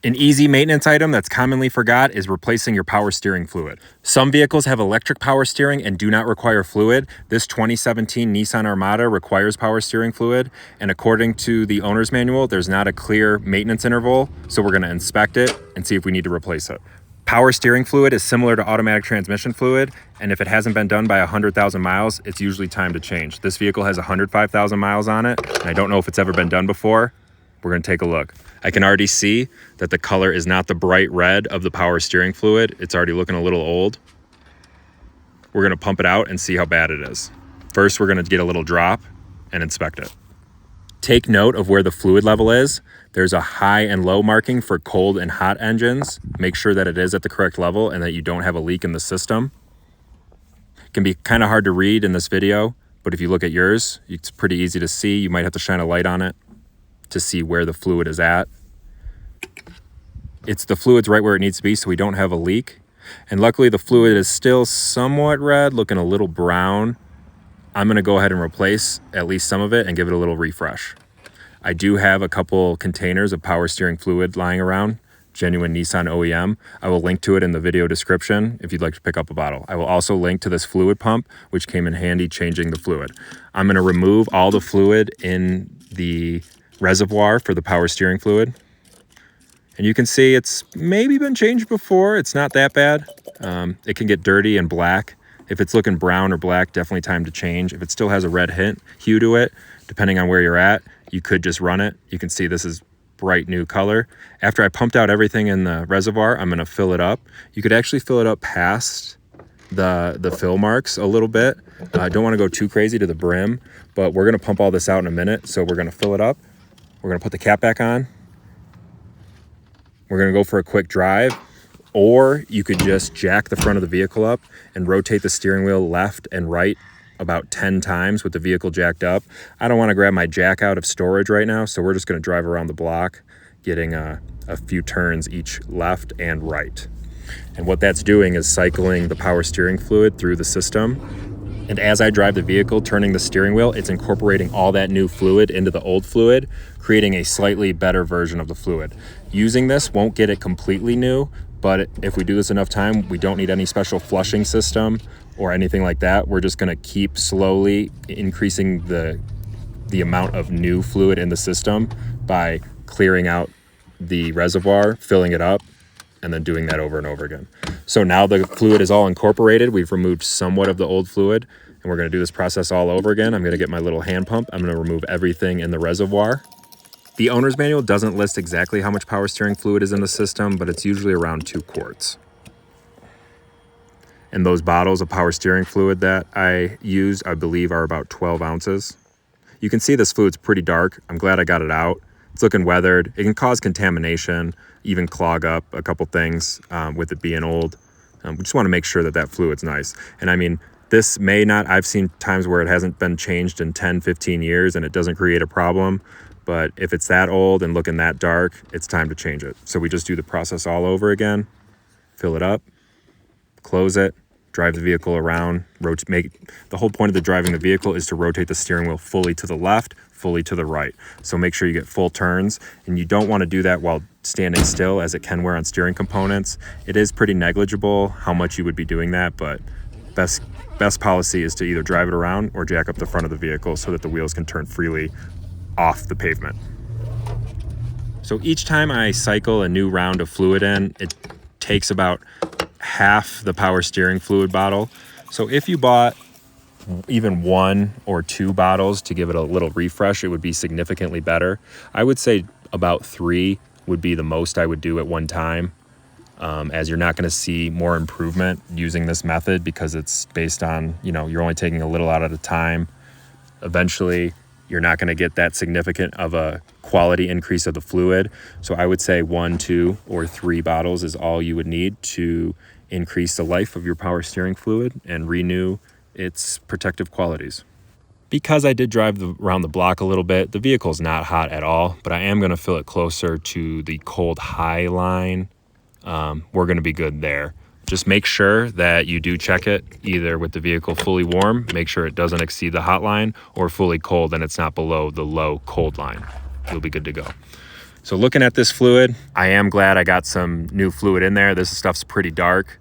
An easy maintenance item that's commonly forgot is replacing your power steering fluid. Some vehicles have electric power steering and do not require fluid. This 2017 Nissan Armada requires power steering fluid, and according to the owner's manual, there's not a clear maintenance interval, so we're going to inspect it and see if we need to replace it. Power steering fluid is similar to automatic transmission fluid, and if it hasn't been done by 100,000 miles, it's usually time to change. This vehicle has 105,000 miles on it, and I don't know if it's ever been done before. We're going to take a look. I can already see that the color is not the bright red of the power steering fluid. It's already looking a little old. We're going to pump it out and see how bad it is. First, we're going to get a little drop and inspect it. Take note of where the fluid level is. There's a high and low marking for cold and hot engines. Make sure that it is at the correct level and that you don't have a leak in the system. It can be kind of hard to read in this video, but if you look at yours, it's pretty easy to see. You might have to shine a light on it to see where the fluid is at. The fluid's right where it needs to be, so we don't have a leak. And luckily the fluid is still somewhat red, looking a little brown. I'm gonna go ahead and replace at least some of it and give it a little refresh. I do have a couple containers of power steering fluid lying around, genuine Nissan OEM. I will link to it in the video description if you'd like to pick up a bottle. I will also link to this fluid pump, which came in handy changing the fluid. I'm gonna remove all the fluid in the reservoir for the power steering fluid. And you can see it's maybe been changed before. It's not that bad. It can get dirty and black. If it's looking brown or black, definitely time to change. If it still has a red hue to it, depending on where you're at, you could just run it. You can see this is bright new color. After I pumped out everything in the reservoir, I'm gonna fill it up. You could actually fill it up past the fill marks a little bit. I don't wanna go too crazy to the brim, but we're gonna pump all this out in a minute. So we're gonna fill it up. We're gonna put the cap back on. We're gonna go for a quick drive, or you could just jack the front of the vehicle up and rotate the steering wheel left and right about 10 times with the vehicle jacked up. I don't wanna grab my jack out of storage right now, so we're just gonna drive around the block, getting a few turns each left and right. And what that's doing is cycling the power steering fluid through the system. And as I drive the vehicle, turning the steering wheel, it's incorporating all that new fluid into the old fluid, creating a slightly better version of the fluid. Using this won't get it completely new, but if we do this enough time, we don't need any special flushing system or anything like that. We're just gonna keep slowly increasing the amount of new fluid in the system by clearing out the reservoir, filling it up, and then doing that over and over again. So now the fluid is all incorporated. We've removed somewhat of the old fluid, and we're gonna do this process all over again. I'm gonna get my little hand pump. I'm gonna remove everything in the reservoir. The owner's manual doesn't list exactly how much power steering fluid is in the system, but it's usually around 2 quarts. And those bottles of power steering fluid that I used, I believe, are about 12 ounces. You can see this fluid's pretty dark. I'm glad I got it out. It's looking weathered. It can cause contamination, even clog up a couple things with it being old. We just want to make sure that that fluid's nice. And I mean, this may not, I've seen times where it hasn't been changed in 10, 15 years and it doesn't create a problem. But if it's that old and looking that dark, it's time to change it. So we just do the process all over again, fill it up, close it, drive the vehicle around, the whole point of the driving the vehicle is to rotate the steering wheel fully to the left, fully to the right. So make sure you get full turns, and you don't want to do that while standing still, as it can wear on steering components. It is pretty negligible how much you would be doing that, but best policy is to either drive it around or jack up the front of the vehicle so that the wheels can turn freely off the pavement. So each time I cycle a new round of fluid in, it takes about half the power steering fluid bottle. So if you bought even 1 or 2 bottles to give it a little refresh, it would be significantly better. I would say about 3 would be the most I would do at one time, as you're not going to see more improvement using this method because it's based on, you're only taking a little out at a time. Eventually, you're not going to get that significant of a quality increase of the fluid. So I would say 1, 2, or 3 bottles is all you would need to increase the life of your power steering fluid and renew its protective qualities. Because I did drive around the block a little bit, the vehicle's not hot at all, but I am going to fill it closer to the cold high line. We're going to be good there. Just make sure that you do check it either with the vehicle fully warm, make sure it doesn't exceed the hot line, or fully cold and it's not below the low cold line. You'll be good to go. So looking at this fluid, I am glad I got some new fluid in there. This stuff's pretty dark.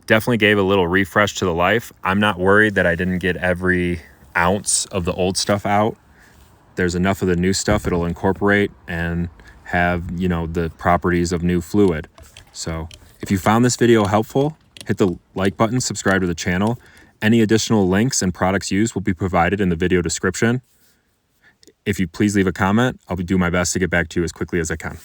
Definitely gave a little refresh to the life. I'm not worried that I didn't get every ounce of the old stuff out. There's enough of the new stuff it'll incorporate and have, you know, the properties of new fluid. So if you found this video helpful, hit the like button, subscribe to the channel. Any additional links and products used will be provided in the video description. If you please leave a comment, I'll do my best to get back to you as quickly as I can.